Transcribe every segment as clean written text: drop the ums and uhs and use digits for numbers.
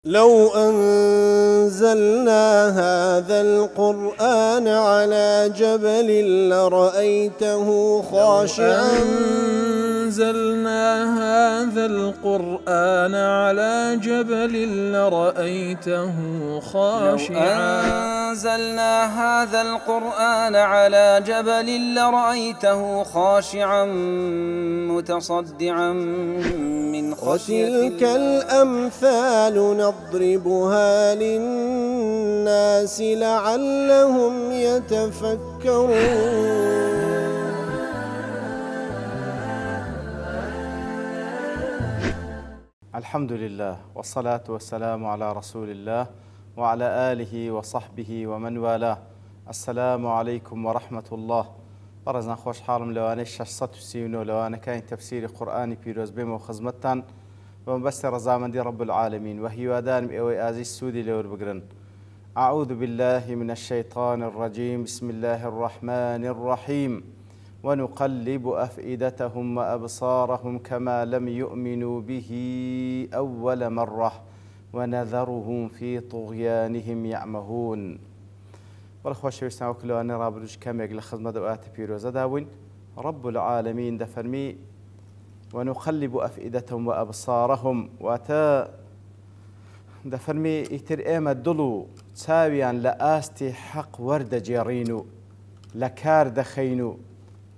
لو أنزلنا هذا القرآن على جبل لرأيته خاشعا أنزلنا هذا القرآن على جبل لرأيته خاشعا أنزلنا هذا القرآن على جبل لرأيته خاشعا متصدعا من خشية وتلك الأمثال نضربها للناس لعلهم يتفكرون. الحمد لله والصلاة والسلام على رسول الله وعلى آله وصحبه ومن والاه. السلام عليكم ورحمة الله. برزنا خوش حالم لواني 639 لوانا كاين تفسير قرآني بيروز بما وخزمتان ومبست رزامندي رب العالمين وهي وادان بأوي آزي السودي لور بقرن. أعوذ بالله من الشيطان الرجيم. بسم الله الرحمن الرحيم. ونقلب أفئدتهم وأبصارهم كما لم يؤمنوا به أول مرة ونذرهم في طغيانهم يعمهون. والأخوة شويستان وكلوا أني رابرج كاميق لخدمة دوات بيروزة داوين رب العالمين دفرمي ونقلب أفئدتهم وأبصارهم واتا دفرمي إتر إيما الدلو تساويا لآستي حق ورد جيرينو لكار دخينو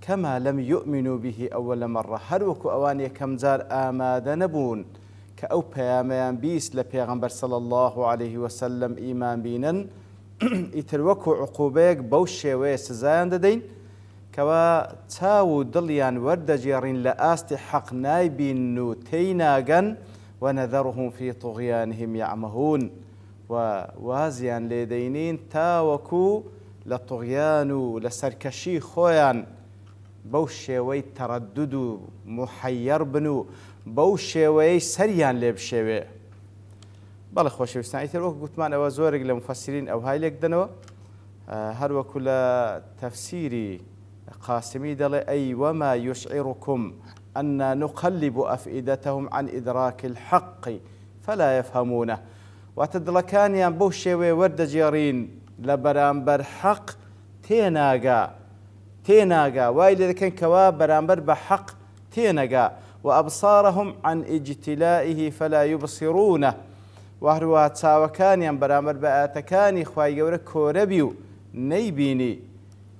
كما لم يؤمنوا به أول مرة هروك أواني كمزار آماد نبون كأو بيامان بيس لبيغمبر صلى الله عليه وسلم إيمان بينا يتروكو عقوبيك بوشي ويسزايان ددين كوا تاو دليان ورد جيرين لآست حق نايبينو تيناغن ونذرهم في طغيانهم يعمهون ووازيان لدينين تاوكو لطغيانو لسركشي خويان بوشي وي ترددو محير بنو بوشي وي سريان لبشي بەڵێ خۆشەویستان ئیتر وەکو گوتمان ئەوە زۆرێک لە مفەسرین ئەو های لێک دەنەوە هەروەکو لە تەفسیری قاسمی دەڵێ ئەی وما يشعركم أن نقلب أفئدتهم عن إدراك الحق فلا يفهمونه واتە دڵەکانیان بەو شێوەیە وەردەجێڕین لە بەرامبەر حەق تێناگا وای لێ دەکەن کەوا بەرامبەر بە حەق تێنەگا وأبصارهم عن اجتلائه فلا يبصرونه وهروها تاوەکانیان بەرامبەر بە ئاەتەکانی خوای گەورە کۆرەبی و نەیبینی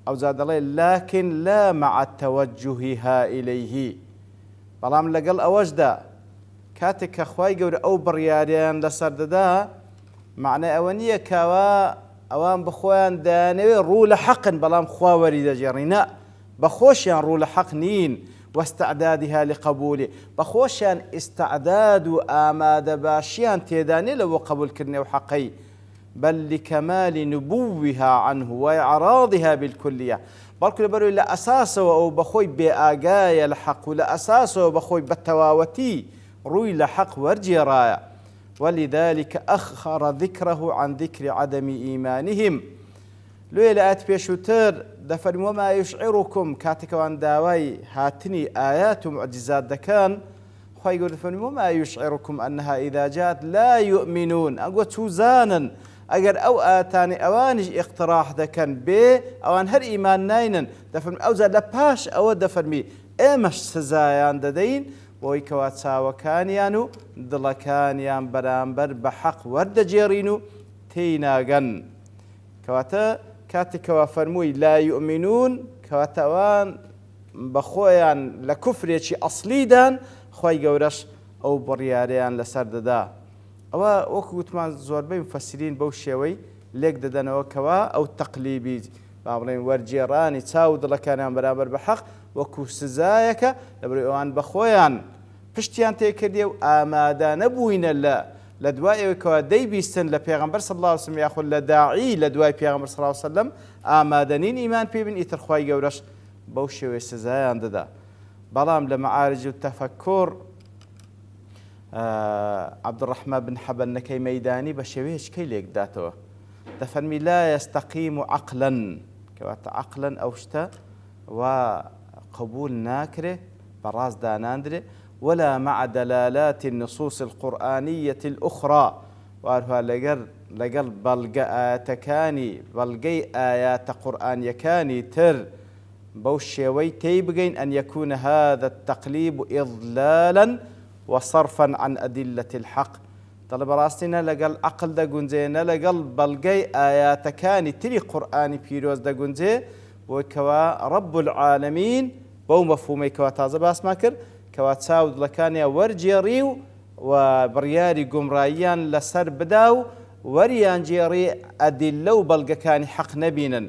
ئەو جا دەڵێ لكن لا مع توجهها إليه بەڵام لەگەڵ ئەوەشدا کاتێک کە خوای گەورە ئەو بڕیاریان لەسەر دەدا معنای ئەوە نییە کەوا ئەوان بخۆیان دەیانەوێ ڕوو لە حەقن بەڵام خوا وەری دەجێڕینە بەخۆشیان ڕوو لە حەق نین واستعدادها لقبوله بخوشان استعداد وآماد باشيان تيداني لو قبول كرني وحقي بل لكمال نبوها عنه وإعراضها بالكلية بلكو لبرو لا أساسه أو بخوي بآقايا الحق ولا أساسه بخوي بالتواوتي روي لحق ورجي رايا ولذلك أخر ذكره عن ذكر عدم إيمانهم لويلات بيشوتر دفن وما يشعركم كاتكوان داوي هاتني آيات معجزات دكان خوي يقول دفن وما يشعركم أنها إذا جاءت لا يؤمنون أقول توزانا أجر أو آتاني أوانج اقتراح دكان بي أوان هر إيمان ناينن دفن أوزا لباش أو دفن مي إمش سزايان ددين ويكوات ساوكانيانو دلكانيان برامبر بحق ورد جيرينو تيناغن كواتا كاتكوا فرموي لا يؤمنون كواتوان بخويان لكفريتشي أصليدان خوي جورش أو برياريان لسرددا أو وكوتمان زوربي مفسرين بوشيوي ليك ددنا وكوا أو تقليبي بابلين ورجيراني تاود لكان برابر بحق وكو سزايك لبريوان بخويان پشتیان تێکردێ و ئامادە نەبووینە لە دوایەوەیەوە دەیبیستن لە پێغەمبەر صلی الله علیه و سلم یاخود لە داعی لە دوای پێغەمبەر صلی الله علیه و سلم ئامادەنین ئیمان پێ بن ئیتر خوای گەورەش بەو شێوەیە سزایان دەدا. بەڵام لە مەعارج و تەفەکر عەبدوڕەحمان بن حەبەنەکەی مەیدانی بە شێوەیەکی لێک داتەوە دەفەرمی لا يستقيم عقلا کەواتە عقلا ئەو شتە و قبول ناکرێ بەڕاست داناندرێ ولا مع دلالات النصوص القرآنية الأخرى وهروها لەگەڵ بەڵگە ئاەتەکانی بەڵگەی ئاياتە قورئانیەکانی تر بەو شێوەی تێی بگەین ئەن یەکونە هذا التقلیب إضلالا وصرفا عن أدلة الحق دەڵێ بەڕاستی نە لەگەڵ عەقڵ دەگونجێ نە لەگەڵ بەڵگەی ئاياتەکانی تری قورئانی پیرۆز دەگونجێ بۆی کەوا رب العالمین بەو مەفهومەی کەوا تازە باسمان کرد کەوا چاو دڵەکانیان وەرجێڕی و بڕیاری گومڕاییان لەسەر بدا و وەریان جێڕی ئەدیلە و بەڵگەکانی حەق نەبینن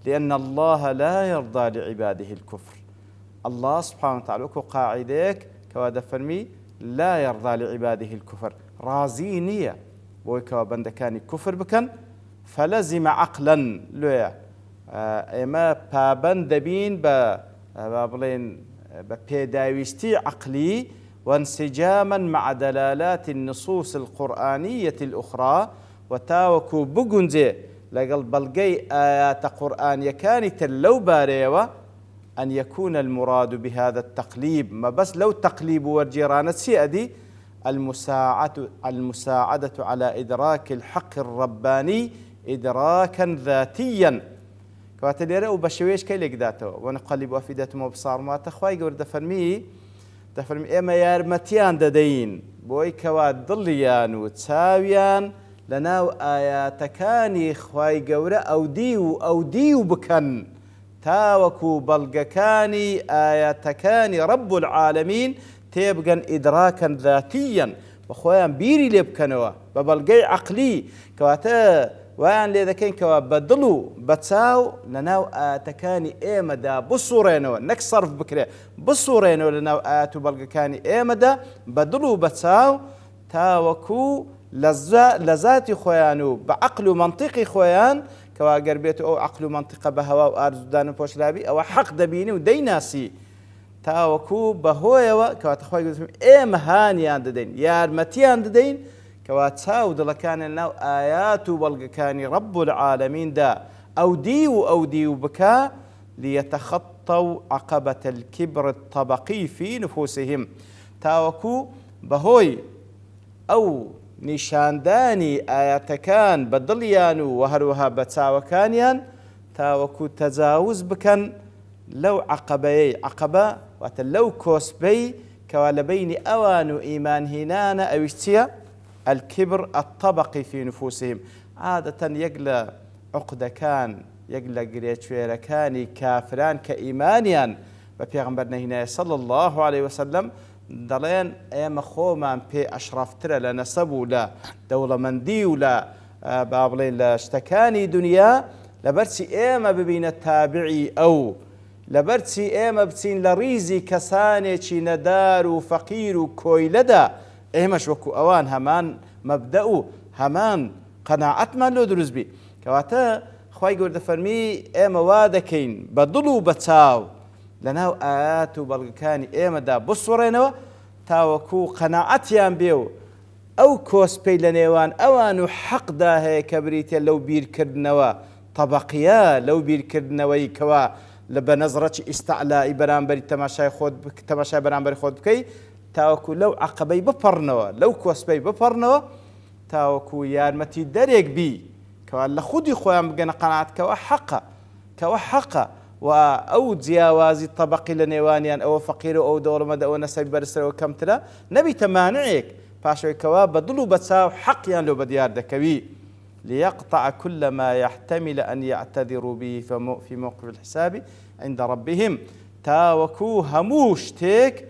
لأن الله لا يرضى لعباده الكفر الله سبحانه وتعالى وكو قاعدك كوا دفرمي لا يرضى لعباده الكفر رازي نية بوي كوا بندكاني كفر بكن فلزم عقلا لويا اما بابند بين بابلين ببيداويستي عقلي وانسجاما مع دلالات النصوص القرآنية الأخرى وتاوكو بقنزي لقل بلقي آيات قرآن يكاني تلو باريوة أن يكون المراد بهذا التقليب ما بس لو تقليب والجيران سيأدي المساعدة على إدراك الحق الرباني إدراكا ذاتيا كواتلي رأوا بشويش كي لك ذاته ونقلب أفئدتهم وأبصارهم ما تخواي قول دفرمي إما يارمتيان ددين بوي كوا ضليان وتساويان لناو آياتكاني خواي قورة أو ديو بكن تاوكو بلغكاني آياتكاني رب العالمين تيبقن إدراكا ذاتيا وخويان بيري لبكنوا ببلغي عقلي كواتا وان لذا كين كوا بدلو بتساو لناو آياتكاني إيمدا بصورينو نك صرف بكري بصورينو لناو آياتو بلغكاني إيمدا بدلو بتساو تاوكو لذاتي خويانو بعقل ومنطقي خويان كوا قربيتو أو عقل ومنطقة بهوا وأرزدان وبوشلابي أو حق دبيني وديناسي تاوكو بهويا كوا تخوي قلتهم هانيان ددين يارمتيان ددين كوا تساو دلكان الناو آيات والقكاني رب العالمين دا أو ديو بكا ليتخطوا عقبة الكبر الطبقي في نفوسهم تاوكو بهوي أو نیشاندانی ئاەتەکان بە دڵیان و هەروەها بە چاوەکانیان تاوەکو تەجاوز بکەن لەو عەقەبەیەی عەقەبە واتە لەو کۆسبەی کەوا لە بەینی ئەوان و ئیمانهێنانە ئەویش چییە؟ الكبر الطبقي في نفوسهم عادەتەن یەک لە عوقدەکان یەک لە گرێچوێرەکانی کافران کە ئیمانیان بە پێغەمبەر نەهینایە صلی الله عليه وسلم دەڵێن ئێمە خۆمان پێ ئەشرەفترە لە نەسەب و لە دەوڵەمەندی و لە با بڵێن لە شتەکانی دنیا لەبەرچی ئێمە ببینە تابعی ئەو لەبەرچی ئێمە بچین لە ڕیزی کەسانێکی نەدار و فەقیر و کۆیلەدا ئێمەش وەکو ئەوان هەمان مەبدە و هەمان قەناعەتمان لۆ دروست بی کەواتە خوای گەورە دەفەرمی ئێمە وا دەکەین بە دڵ و بە چاو لەناو ئايات و بەڵگەکانی ئێمەدا بسوڕێنەوە تاوەکو قەناعەتیان بێ و ئەو کۆسپەی لە نێوان ئەوان و حەقدا هەیە کە بریتێ لەو بیرکردنەوە طەبەقیە لەو بیرکردنەوەی کەوا لە بە نەزڕەتی ئیستەعلای بەرامبەری تەماشای بەرامبەری خۆت بکەی تاوەکو لەو عەقەبەی بپەڕنەوە لەو کۆسپەی بپەڕنەوە تاوەکو یارمەتی دەرێک بی کەوا لە خودی خۆیان بگەنە قەناعەت کەوا حەقە و ئەو جیاوازی طەبەقی لە نێوانیان ئەوە فەقیر و ئەو دەوڵەمەند ئەوە نەسەبی بەرزترەوە کەمترە نەبیتە مانعێک پاشەوەی کەوا بە دڵ و بە چاو حەقیان لۆ بەدیار دەکەوی ليقطع كل ما يحتمل أن يعتذروا به في موقف الحساب عند ربهم تاوكو هموش تيك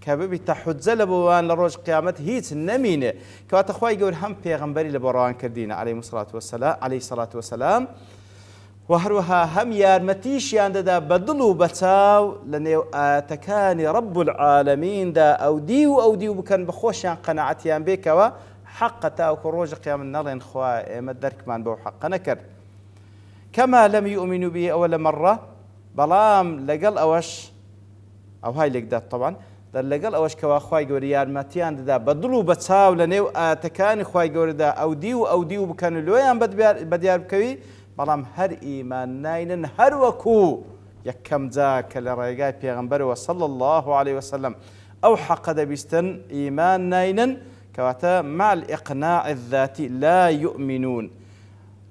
كببي تحجة لبوان لروج قيامت هيت نمينة كواتخواي يقول هم بيغمبري لبروان كردينا عليه الصلاة والسلام وهروها هم يارمتيشيان دا بدلو بتاو لنيو آتكاني رب العالمين دا أو ديو بكن بخوشيان قناعتيان بيكوا حق تاوكو روج قيام النار خوا مدرك من بو حق نكر كما لم يؤمنوا به أول مرة بلام لقل أوش أو هاي لقدات طبعا لقل أوش كوا خواي قوري يارمتيان دا بدلو بتاو لنيو آتكاني خواي قوري دا أو ديو بكن لويان بديار بكوي بەڵام هەر ئیمان ناینن هەر وەکو یەکەم جا کە لە ڕێگای پێغەمبەرەوە صلی الله عليه وسلم ئەو حەقە دەبیستن ئیمان ناینن كواتا مع الإقناع الذاتي لا يؤمنون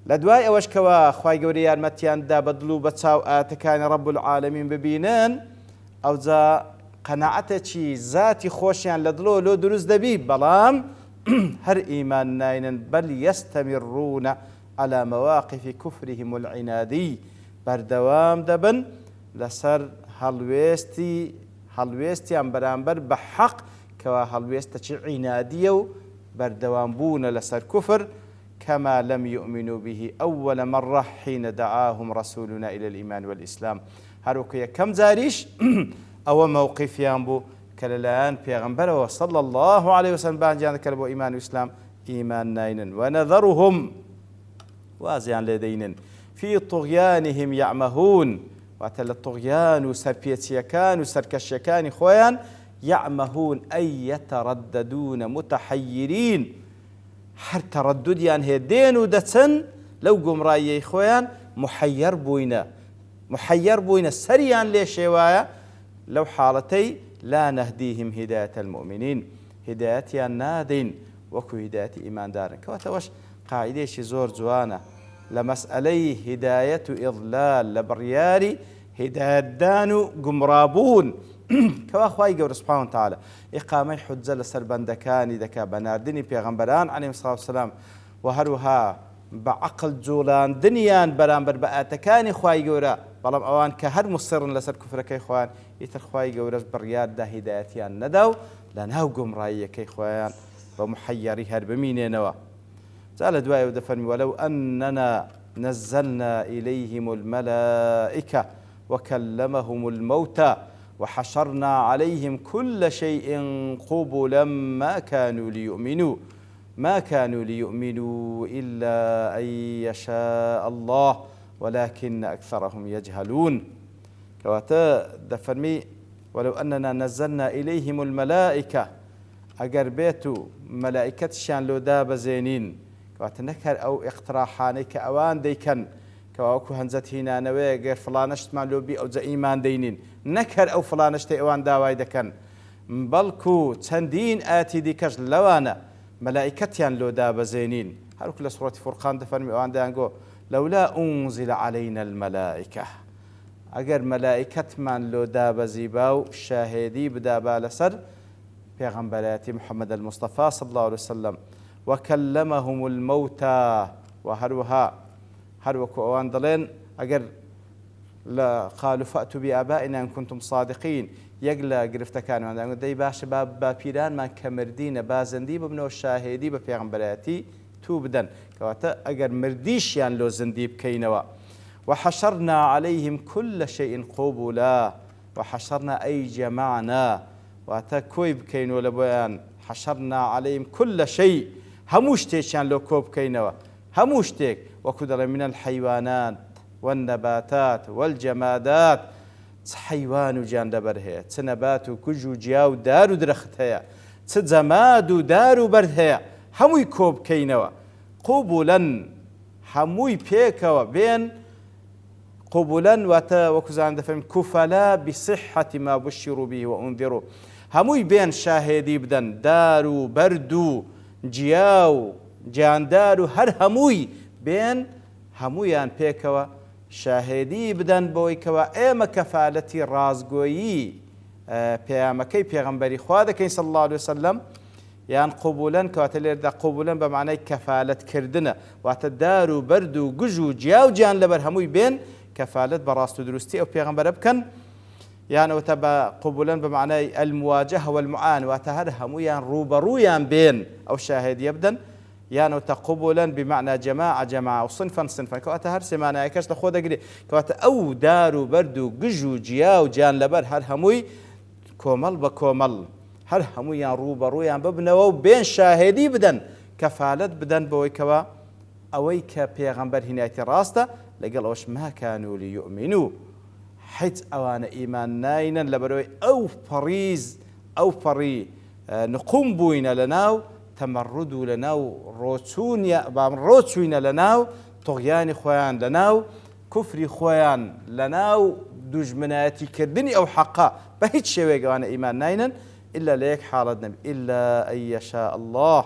لدواي أوش كوا خواي قوريان متيان دا بدلو بتساو آتكان رب العالمين ببينان أو ذا قناعتي ذاتي خوشيان لدلو لو دروز دبي بلام هر إيمان ناينن بل يستمرون على مواقف كفرهم العنادي بردوام دبن لسر هلويستي عن برامبر بحق كوا هلويستي عنادية بردوام بون لسر كفر كما لم يؤمنوا به أول مرة حين دعاهم رسولنا إلى الإيمان والإسلام هروكي كم زاريش أو موقف ينبو كاللان بيغمبر صلى الله عليه وسلم بان جان كلبو إيمان وإسلام إيمان ناينن ونذرهم وازيان لدينن في طغيانهم يعمهون واتل الطغيان وسربيتيكان وسركشيكان خويان يعمهون أي يترددون متحيرين هر تردد يعني هي دين ودتن لو قم رأيي خويان محير بوينا سريان ليش شوايا لو حالتي لا نهديهم هداية المؤمنين هداية النادين وكو هداية إيمان دارن كواتوش قاعدة زور جوانا لمسألي هداية إضلال لبرياري هداية دانو قمرابون كوا خواهي قول سبحانه وتعالى إقامي حجة لسربندكاني دكا بناردني بيغمبران عليهم الصلاة والسلام وهروها بعقل جولان دنيان برامبر بآتكاني خواهي قورا بلام أوان كهر مصر لسر كفر كي خوان يتر خواهي قورا برياد دا هدايتيان نداو لانهاو قمرائي كي خوان ومحيري هر بميني نوا زال دواء ودفرمي ولو أننا نزلنا إليهم الملائكة وكلمهم الموتى وحشرنا عليهم كل شيء قبلا ما كانوا ليؤمنوا إلا أن يشاء الله ولكن أكثرهم يجهلون كواتا دفرمي ولو أننا نزلنا إليهم الملائكة أجر بيتو ملائكة شان لو داب زينين كواتا نكر أو اقتراحاني كأوان ديكن كواكو هنزت هنا نوي غير فلانشت مع لوبي أو زا إيمان دينين نكر أو فلانشت أوان داواي دكن بلكو تندين آتي ديكش لوانا ملائكتيان لو داب زينين هلوك لسورة فرقان دفرمي أوان ديانقو لولا أنزل علينا الملائكة أجر ملائكة من لو داب زيباو شاهدي بدابا لسر بيغمبراتي محمد المصطفى صلى الله عليه وسلم وكلمهم الموتى هروكو أوان دلين أجر لا قالوا فأتوا بآبائنا إن كنتم صادقين يقلا قرفت كانوا عندنا داي باش باب بيران ما كمردين بازندي ببنو الشاهدي ببيغمبراتي توبدن كواتا أجر مرديش يعني لو زنديب كينوا وحشرنا عليهم كل شيء قبلا وحشرنا أي جمعنا واتا كويب كينوا لبيان حشرنا عليهم كل شيء هموشتيك يعني لو كوب كينوا هموشتيك وكدر من الحيوانات والنباتات والجمادات حيوان جان دبرها تنبات كجو جاو دارو درختها تزمادو دارو بردها هموي كوب كينوا قبولا هموي بيكوا بين قبولا وكزان دفهم كفلا بصحة ما بشروا به وانذروا هموي بين شاهدي بدن دارو بردو جياو جاندارو هر هموي بين همويان بيكوا شاهدي بدن بويكوا ايما كفالتي رازقويي بيامكي بيغمبري خوادكين صلى الله عليه وسلم يعني قبولا كواتلير دا قبولا بمعنى كفالة كردنا واتدارو بردو قجو جياو جان لبر هموي بين كفالة براستو دروستي او بيغمبر بكن يعني وتبا قبولا بمعنى المواجهة والمعان واتهر هموي يعني روبرويا بين او شاهد يبدن يعني تقبلا بمعنى جماعة وصنفا كواتهر سمانا يكاش لخودا قلي كواتا او دارو بردو قجو جياو جان لبر هر هموي كومل بكومل هر همو يان روبرو يان ببنو بين شاهدي بدن كفالت بدن بويكوا اويك بيغمبر هنايتي راستا لقال اوش ما كانوا ليؤمنوا حيث اوان ايمان ناينا لبروي او فريز او فري نقوم بوينا لناو تمردوا لناو روتسوين لناو طغيان خوان لناو كفري خوان لناو دجمناتي كردني او حقا بهيت شوي وانا ايمان ناينا إلا ليك حالة نبي إلا أن يشاء الله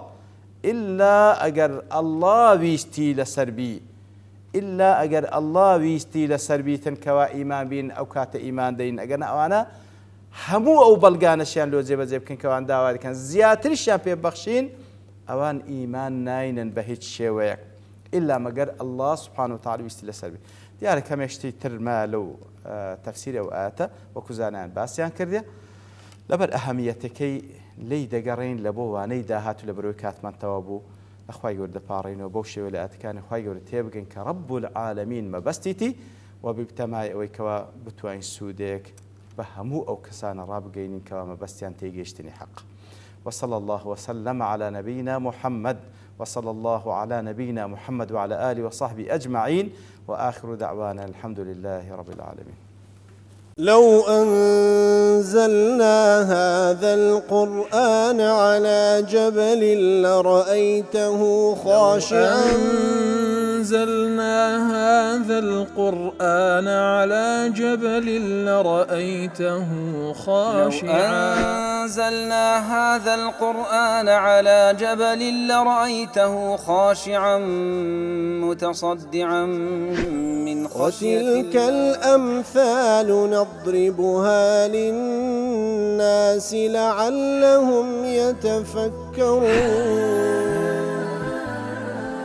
إلا أجر الله ويستي لسربي إلا أجر الله ويستي لسربي تنكوا إيمان بين أو كات إيمان دين أجرنا وأنا همو أو بلغان الشيان لو زيب كن كوان داوالي كان زياتر الشيان في بخشين أوان إيمان ناين بهيج شويك إلا مجر الله سبحانه وتعالى ويستي لسربي دياري كم يشتي ترمالو تفسير أو آتا وكزانان باسيان كرديا لبر أهميتكي لي دقرين لبواني داهاتو لبروكات من توابو أخوي يقول دبارين وبوشي ولا كان أخوي يقول تيبقين كرب العالمين ما بستيتي وببتماي ويكوا بتوين سوديك بهمو أو كسان رابقين كوا ما بستيان تيجيشتني حق وصلى الله وسلم على نبينا محمد وصلى الله على نبينا محمد وعلى آله وصحبه أجمعين وآخر دعوانا الحمد لله رب العالمين. لو أنزلنا هذا القرآن على جبل لرأيته خاشعا أنزلنا هذا القرآن على جبل لرأيته خاشعا أنزلنا هذا القرآن على جبل لرأيته خاشعا متصدعا من خشية وتلك الأمثال نضربها للناس لعلهم يتفكرون